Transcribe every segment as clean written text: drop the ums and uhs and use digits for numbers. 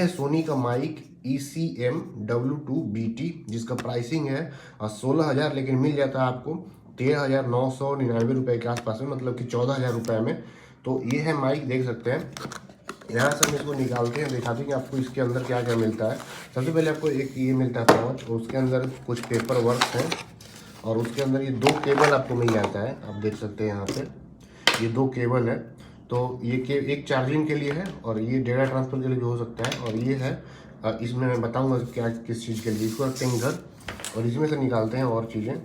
है सोनी का mic ECM-W2BT, जिसका प्राइसिंग है 16,000, लेकिन मिल जाता है आपको 13,999 रुपये के आसपास में, मतलब कि 14,000 रुपये में। तो ये है माइक, देख सकते हैं। यहाँ से हम इसको निकालते हैं, दिखाते हैं कि आपको इसके अंदर क्या क्या मिलता है। सबसे पहले आपको एक ये मिलता है पाउच, और उसके अंदर कुछ पेपर वर्क है, और उसके अंदर ये 2 केबल आपको मिल जाता है। आप देख सकते हैं यहाँ पे ये 2 केबल है। तो ये एक चार्जिंग के लिए है, और ये डेटा ट्रांसफ़र के लिए भी हो सकता है, और ये है इसमें मैं बताऊंगा क्या किस चीज़ के लिए। इसको रखते हैं इधर, और इसमें से निकालते हैं और चीज़ें।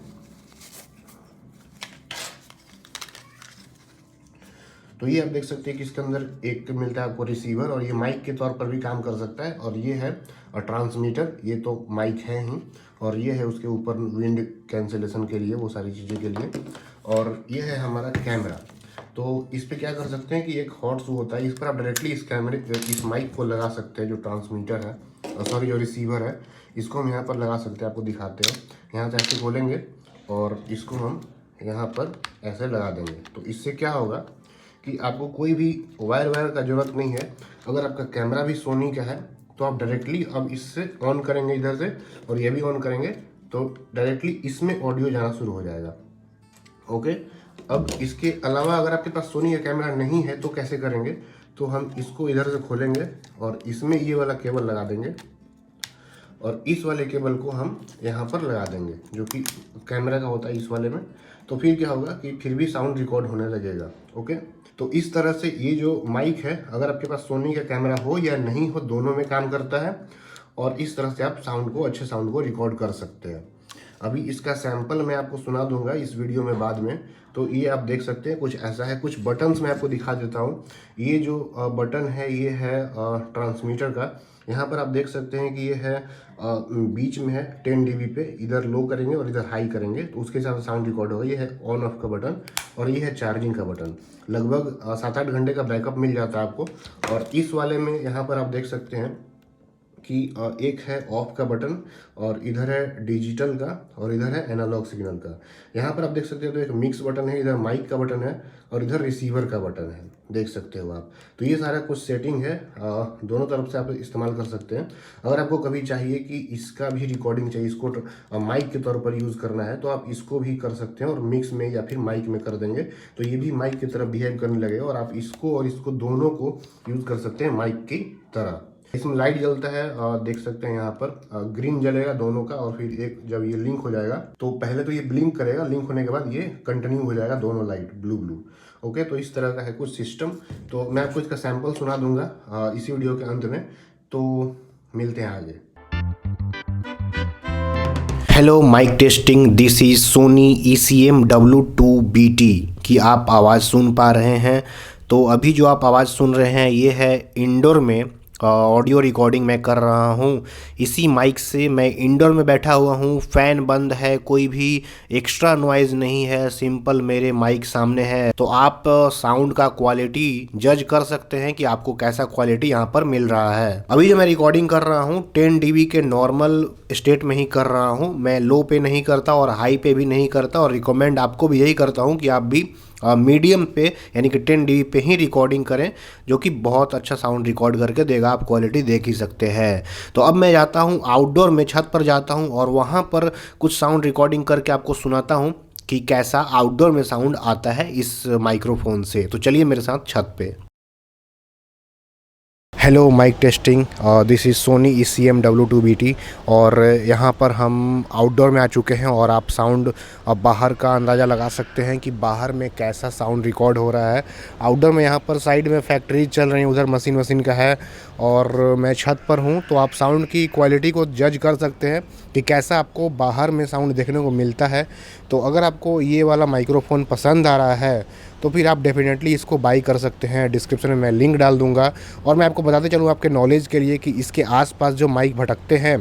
तो ये आप देख सकते हैं कि इसके अंदर एक मिलता है आपको रिसीवर, और ये माइक के तौर पर भी काम कर सकता है। और ये है ट्रांसमीटर, ये तो माइक है ही, और ये है उसके ऊपर विंड कैंसिलेशन के लिए, वो सारी चीज़ें के लिए। और ये है हमारा कैमरा। तो इस पर क्या कर सकते हैं कि एक हॉट शू होता है, इस पर आप डायरेक्टली इस माइक को लगा सकते हैं, जो ट्रांसमीटर है, सॉरी जो रिसीवर है, इसको हम यहाँ पर लगा सकते हैं। आपको दिखाते हैं, यहाँ से ऐसे खोलेंगे और इसको हम यहाँ पर ऐसे लगा देंगे। तो इससे क्या होगा कि आपको कोई भी वायर का ज़रूरत नहीं है। अगर आपका कैमरा भी सोनी का है तो आप डायरेक्टली अब इससे ऑन करेंगे इधर से, और ये भी ऑन करेंगे, तो डायरेक्टली इसमें ऑडियो जाना शुरू हो जाएगा। ओके, अब इसके अलावा अगर आपके पास सोनी का कैमरा नहीं है तो कैसे करेंगे? तो हम इसको इधर से खोलेंगे और इसमें ये वाला केबल लगा देंगे, और इस वाले केबल को हम यहाँ पर लगा देंगे, जो कि कैमरा का होता है इस वाले में। तो फिर क्या होगा कि फिर भी साउंड रिकॉर्ड होने लगेगा। ओके, तो इस तरह से ये जो माइक है, अगर आपके पास सोनी का कैमरा हो या नहीं हो, दोनों में काम करता है, और इस तरह से आप अच्छे साउंड को रिकॉर्ड कर सकते हैं। अभी इसका सैंपल मैं आपको सुना दूंगा इस वीडियो में बाद में। तो ये आप देख सकते हैं कुछ ऐसा है। कुछ बटन्स मैं आपको दिखा देता हूँ। ये जो बटन है, ये है ट्रांसमीटर का। यहाँ पर आप देख सकते हैं कि ये है बीच में है 10 dB पे, इधर लो करेंगे और इधर हाई करेंगे तो उसके हिसाब से साउंड रिकॉर्ड होगा। ये है ऑन ऑफ का बटन, और ये है चार्जिंग का बटन। लगभग 7-8 घंटे का बैकअप मिल जाता है आपको। और इस वाले में यहाँ पर आप देख सकते हैं कि एक है ऑफ का बटन, और इधर है डिजिटल का, और इधर है एनालॉग सिग्नल का। यहाँ पर आप देख सकते हो तो एक मिक्स बटन है, इधर माइक का बटन है, और इधर रिसीवर का बटन है, देख सकते हो आप। तो ये सारा कुछ सेटिंग है, दोनों तरफ से आप इस्तेमाल कर सकते हैं। अगर आपको कभी चाहिए कि इसका भी रिकॉर्डिंग चाहिए, इसको माइक के तौर पर यूज़ करना है, तो आप इसको भी कर सकते हैं, और मिक्स में या फिर माइक में कर देंगे तो ये भी माइक की तरह बिहेव करने लगेगा, और आप इसको और इसको दोनों को यूज़ कर सकते हैं माइक की तरह। इसमें लाइट जलता है, देख सकते हैं यहाँ पर ग्रीन जलेगा दोनों का, और फिर एक जब ये लिंक हो जाएगा तो पहले तो ये ब्लिंक करेगा, लिंक होने के बाद ये कंटिन्यू हो जाएगा दोनों लाइट ब्लू। ओके, तो इस तरह का है कुछ सिस्टम। तो मैं आपको इसका सैंपल सुना दूंगा इसी वीडियो के अंत में। तो मिलते हैं आगे। Hello mic testing, this is Sony ECM-W2BT की आप आवाज़ सुन पा रहे हैं। तो अभी जो आप आवाज़ सुन रहे हैं ये है इंडोर में ऑडियो रिकॉर्डिंग मैं कर रहा हूँ। इसी माइक से मैं इंडोर में बैठा हुआ हूँ, फ़ैन बंद है, कोई भी एक्स्ट्रा नॉइज़ नहीं है, सिंपल मेरे माइक सामने है। तो आप साउंड का क्वालिटी जज कर सकते हैं कि आपको कैसा क्वालिटी यहाँ पर मिल रहा है। अभी जो मैं रिकॉर्डिंग कर रहा हूँ 10 dB के नॉर्मल स्टेट में ही कर रहा हूँ, मैं लो पे नहीं करता और हाई पे भी नहीं करता, और रिकमेंड आपको भी यही करता हूँ कि आप भी मीडियम पे यानी कि 10 dB पे ही रिकॉर्डिंग करें, जो कि बहुत अच्छा साउंड रिकॉर्ड करके देगा। आप क्वालिटी देख ही सकते हैं। तो अब मैं जाता हूँ आउटडोर में, छत पर जाता हूँ, और वहाँ पर कुछ साउंड रिकॉर्डिंग करके आपको सुनाता हूँ कि कैसा आउटडोर में साउंड आता है इस माइक्रोफोन से। तो चलिए मेरे साथ छत पे। Hello mic testing, this is Sony ECM-W2BT, और यहाँ पर हम आउटडोर में आ चुके हैं, और आप साउंड बाहर का अंदाज़ा लगा सकते हैं कि बाहर में कैसा साउंड रिकॉर्ड हो रहा है। आउटडोर में यहाँ पर साइड में फैक्ट्री चल रही है, उधर मशीन का है, और मैं छत पर हूँ। तो आप साउंड की क्वालिटी को जज कर सकते हैं कि कैसा आपको बाहर में साउंड देखने को मिलता है। तो अगर आपको ये वाला माइक्रोफोन पसंद आ रहा है तो फिर आप डेफिनेटली इसको बाई कर सकते हैं। डिस्क्रिप्शन में मैं लिंक डाल दूंगा। और मैं आपको बताते चलूँ आपके नॉलेज के लिए कि इसके आसपास जो माइक भटकते हैं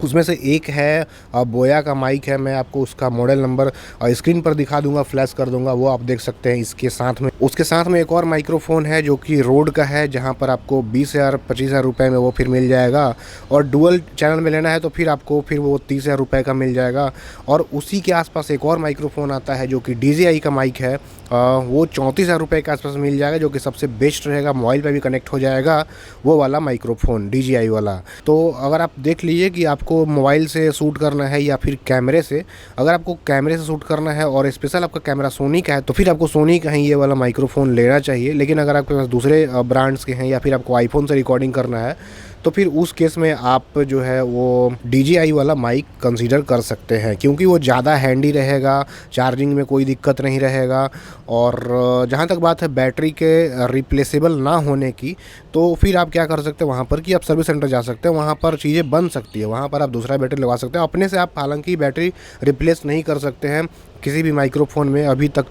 उसमें से एक है बोया का माइक है। मैं आपको उसका मॉडल नंबर स्क्रीन पर दिखा दूंगा, फ्लैश कर दूंगा, वो आप देख सकते हैं। इसके साथ में उसके साथ में एक और माइक्रोफोन है जो कि रोड का है, जहां पर आपको 20,000 25,000 रुपये में वो फिर मिल जाएगा। और डुअल चैनल में लेना है तो फिर आपको फिर वो 30,000 रुपये का मिल जाएगा। और उसी के आसपास एक और माइक्रोफोन आता है जो कि DJI का माइक है, वो 34,000 रुपये के आसपास मिल जाएगा, जो कि सबसे बेस्ट रहेगा, मोबाइल पे भी कनेक्ट हो जाएगा वो वाला माइक्रोफोन DJI वाला। तो अगर आप देख लीजिए कि आपको मोबाइल से शूट करना है या फिर कैमरे से। अगर आपको कैमरे से शूट करना है और स्पेशल आपका कैमरा सोनी का है तो फिर आपको सोनी का ही ये वाला माइक्रोफोन लेना चाहिए। लेकिन अगर आपके पास दूसरे ब्रांड्स के हैं या फिर आपको आईफोन से रिकॉर्डिंग करना है तो फिर उस केस में आप जो है वो DJI वाला माइक कंसीडर कर सकते हैं, क्योंकि वो ज़्यादा हैंडी रहेगा, चार्जिंग में कोई दिक्कत नहीं रहेगा। और जहाँ तक बात है बैटरी के रिप्लेसेबल ना होने की, तो फिर आप क्या कर सकते हैं वहाँ पर कि आप सर्विस सेंटर जा सकते हैं, वहाँ पर चीज़ें बन सकती है, वहाँ पर आप दूसरा बैटरी लगा सकते हैं। अपने से आप हालांकि बैटरी रिप्लेस नहीं कर सकते हैं किसी भी माइक्रोफोन में अभी तक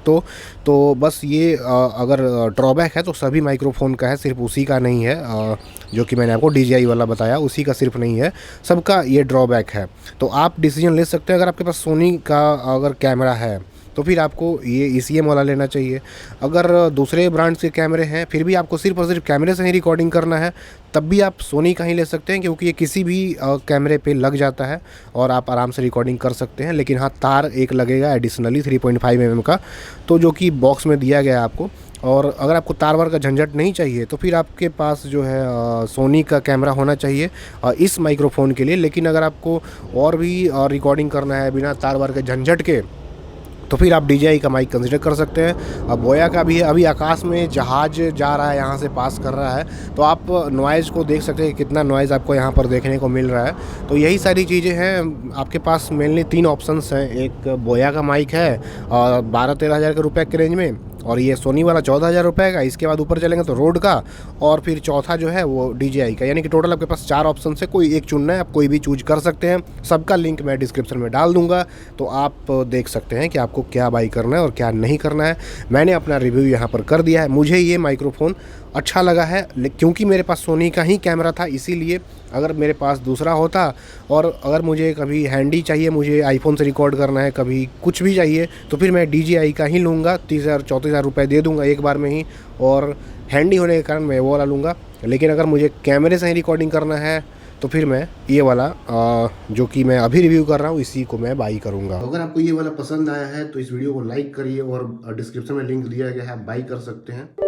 तो बस ये अगर ड्रॉबैक है तो सभी माइक्रोफोन का है, सिर्फ उसी का नहीं है। जो कि मैंने आपको DJI वाला बताया उसी का सिर्फ नहीं है, सबका ये ड्रॉबैक है। तो आप डिसीजन ले सकते हैं। अगर आपके पास सोनी का अगर कैमरा है तो फिर आपको ये ECM वाला लेना चाहिए। अगर दूसरे ब्रांड्स के कैमरे हैं फिर भी आपको सिर्फ और सिर्फ कैमरे से ही रिकॉर्डिंग करना है, तब भी आप सोनी का ही ले सकते हैं, क्योंकि ये किसी भी कैमरे पे लग जाता है और आप आराम से रिकॉर्डिंग कर सकते हैं। लेकिन हाँ, तार एक लगेगा एडिशनली 3.5 mm का, तो जो कि बॉक्स में दिया गया है आपको। और अगर आपको तार वार का झंझट नहीं चाहिए तो फिर आपके पास जो है सोनी का कैमरा होना चाहिए इस माइक्रोफोन के लिए। लेकिन अगर आपको और भी रिकॉर्डिंग करना है बिना तार वार के झंझट के, तो फिर आप DJI का माइक कंसिडर कर सकते हैं। अब बोया का भी है, अभी आकाश में जहाज जा रहा है, यहाँ से पास कर रहा है, तो आप नॉइज़ को देख सकते हैं, कितना नॉइज़ आपको यहाँ पर देखने को मिल रहा है। तो यही सारी चीज़ें हैं। आपके पास मेनली 3 ऑप्शंस हैं। एक बोया का माइक है 12-13 हज़ार के रुपये के रेंज में, और ये सोनी वाला 14,000 रुपये का। इसके बाद ऊपर चलेंगे तो रोड का, और फिर चौथा जो है वो DJI का। यानी कि टोटल आपके पास 4 ऑप्शन से कोई एक चुनना है, आप कोई भी चूज कर सकते हैं। सबका लिंक मैं डिस्क्रिप्शन में डाल दूंगा, तो आप देख सकते हैं कि आपको क्या बाई करना है और क्या नहीं करना है। मैंने अपना रिव्यू यहाँ पर कर दिया है। मुझे ये माइक्रोफोन अच्छा लगा है क्योंकि मेरे पास सोनी का ही कैमरा था, इसीलिए। अगर मेरे पास दूसरा होता और अगर मुझे कभी हैंडी चाहिए, मुझे आईफोन से रिकॉर्ड करना है, कभी कुछ भी चाहिए, तो फिर मैं DJI का ही लूँगा। 30,000-34,000 रुपये दे दूँगा एक बार में ही, और हैंडी होने के कारण मैं वो वाला लूँगा। लेकिन अगर मुझे कैमरे से ही रिकॉर्डिंग करना है तो फिर मैं ये वाला जो कि मैं अभी रिव्यू कर रहा हूँ इसी को मैं बाई करूँगा। अगर आपको ये वाला पसंद आया है तो इस वीडियो को लाइक करिए, और डिस्क्रिप्शन में लिंक दिया गया है, आप बाई कर सकते हैं।